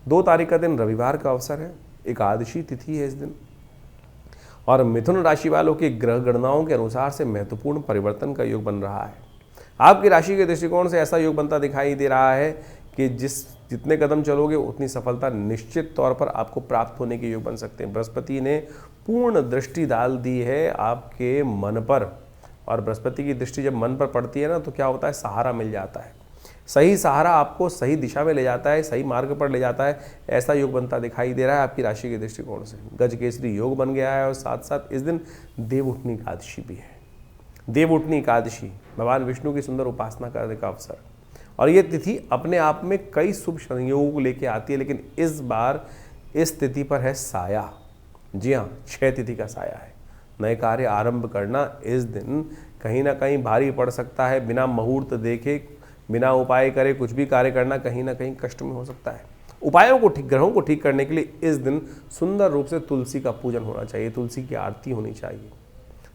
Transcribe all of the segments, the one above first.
2 तारीख का दिन रविवार का अवसर है, एकादशी तिथि है इस दिन, और मिथुन राशि वालों की ग्रह गणनाओं के अनुसार से महत्वपूर्ण परिवर्तन का योग बन रहा है। आपकी राशि के दृष्टिकोण से ऐसा योग बनता दिखाई दे रहा है कि जितने कदम चलोगे उतनी सफलता निश्चित तौर पर आपको प्राप्त होने के योग बन सकते हैं। बृहस्पति ने पूर्ण दृष्टि डाल दी है आपके मन पर, और बृहस्पति की दृष्टि जब मन पर पड़ती है ना तो क्या होता है, सहारा मिल जाता है। सही सहारा आपको सही दिशा में ले जाता है, सही मार्ग पर ले जाता है। ऐसा योग बनता दिखाई दे रहा है आपकी राशि के दृष्टिकोण से। गज केसरी योग बन गया है, और साथ साथ इस दिन देवउठनी एकादशी भी है। देवउठनी एकादशी भगवान विष्णु की सुंदर उपासना करने का अवसर, और ये तिथि अपने आप में कई शुभ संयोगों को लेके आती है, लेकिन इस बार इस तिथि पर है साया। जी हाँ, 6 तिथि का साया है। नए कार्य आरंभ करना इस दिन कहीं ना कहीं भारी पड़ सकता है। बिना मुहूर्त देखे, बिना उपाय करे कुछ भी कार्य करना कहीं ना कहीं कष्ट में हो सकता है। उपायों को ठीक, ग्रहों को ठीक करने के लिए इस दिन सुंदर रूप से तुलसी का पूजन होना चाहिए, तुलसी की आरती होनी चाहिए।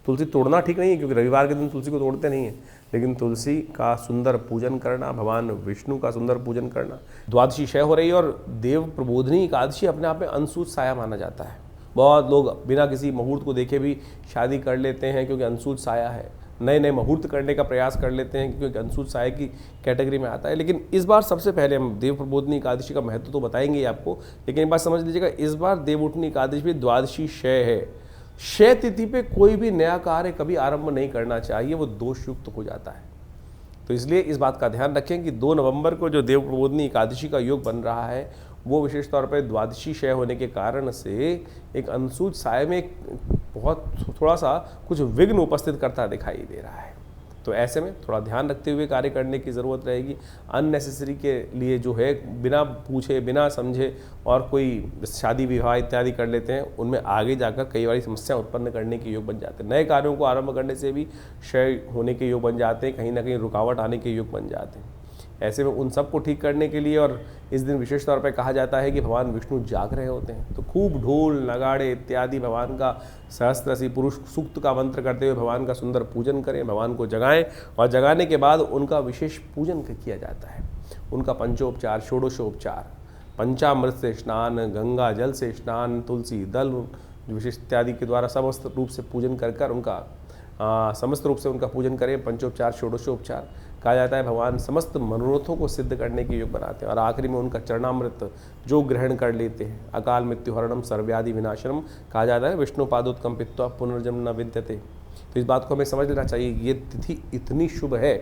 तुलसी तोड़ना ठीक नहीं है, क्योंकि रविवार के दिन तुलसी को तोड़ते नहीं है, लेकिन तुलसी का सुंदर पूजन करना, भगवान विष्णु का सुंदर पूजन करना। द्वादशी क्षय हो रही है, और देव प्रबोधिनी एकादशी अपने आप में अनसूच साया माना जाता है। बहुत लोग बिना किसी मुहूर्त को देखे भी शादी कर लेते हैं, क्योंकि अनसूच साया है। नए नए मुहूर्त करने का प्रयास कर लेते हैं, क्योंकि अनसूच साया की कैटेगरी में आता है। लेकिन इस बार सबसे पहले हम देव प्रबोधिनी एकादशी का महत्व तो बताएंगे ही आपको, लेकिन एक बात समझ लीजिएगा, इस बार देवउठनी एकादशी भी द्वादशी क्षय है। क्षय तिथि पे कोई भी नया कार्य कभी आरंभ नहीं करना चाहिए, वो दोषयुक्त हो जाता है। तो इसलिए इस बात का ध्यान रखें कि 2 नवंबर को जो देव प्रबोधिनी एकादशी का योग बन रहा है, वो विशेष तौर पर द्वादशी क्षय होने के कारण से एक अनसूच साय में बहुत थोड़ा सा कुछ विघ्न उपस्थित करता दिखाई दे रहा है। तो ऐसे में थोड़ा ध्यान रखते हुए कार्य करने की ज़रूरत रहेगी। अननेसेसरी के लिए जो है बिना पूछे बिना समझे और कोई शादी विवाह इत्यादि कर लेते हैं, उनमें आगे जाकर कई बार समस्या उत्पन्न करने के योग बन जाते हैं। नए कार्यों को आरंभ करने से भी क्षय होने के योग बन जाते हैं, कहीं ना कहीं रुकावट आने के योग बन जाते हैं। ऐसे में उन सब को ठीक करने के लिए, और इस दिन विशेष तौर पर कहा जाता है कि भगवान विष्णु जाग रहे होते हैं, तो खूब ढोल नगाड़े इत्यादि भगवान का सहस्त्रसी पुरुष सूक्त का मंत्र करते हुए भगवान का सुंदर पूजन करें, भगवान को जगाएं, और जगाने के बाद उनका विशेष पूजन किया जाता है। उनका पंचोपचार, षोडशोपचार, पंचामृत से स्नान, गंगा जल से स्नान, तुलसी दल विशेष इत्यादि के द्वारा समस्त रूप से पूजन कर उनका समस्त रूप से उनका पूजन करें। पंचोपचार, षोडशोपचार कहा जाता है भगवान समस्त मनोरथों को सिद्ध करने के योग बनाते हैं, और आखिरी में उनका चरणामृत जो ग्रहण कर लेते हैं, अकाल मृत्यु हरणम सर्वव्याधि विनाशनम कहा जाता है, विष्णु पादोत्कंपित्वा पुनर्जन्म न विद्यते। तो इस बात को हमें समझ लेना चाहिए, ये तिथि इतनी शुभ है